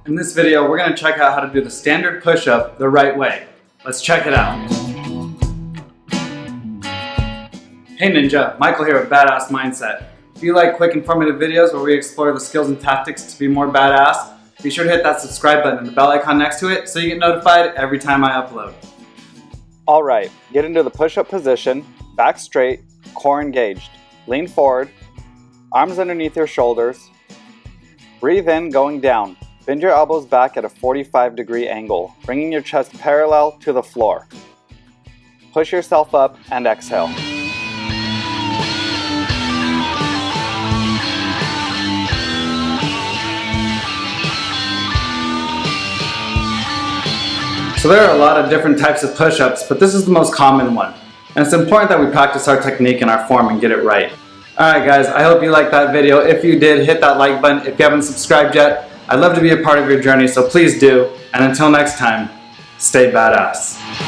In this video, we're going to check out how to do the standard push-up the right way. Let's check it out. Hey Ninja, Michael here with Badass Mindset. If you like quick informative videos where we explore the skills and tactics to be more badass, be sure to hit that subscribe button and the bell icon next to it so you get notified every time I upload. Alright, get into the push-up position, back straight, core engaged. Lean forward, arms underneath your shoulders. Breathe in, going down. Bend your elbows back at a 45-degree angle, bringing your chest parallel to the floor. Push yourself up and exhale. So there are a lot of different types of push-ups, but this is the most common one. And it's important that we practice our technique and our form and get it right. Alright guys, I hope you liked that video. If you did, hit that like button. If you haven't subscribed yet, I'd love to be a part of your journey, so please do. And until next time, stay badass.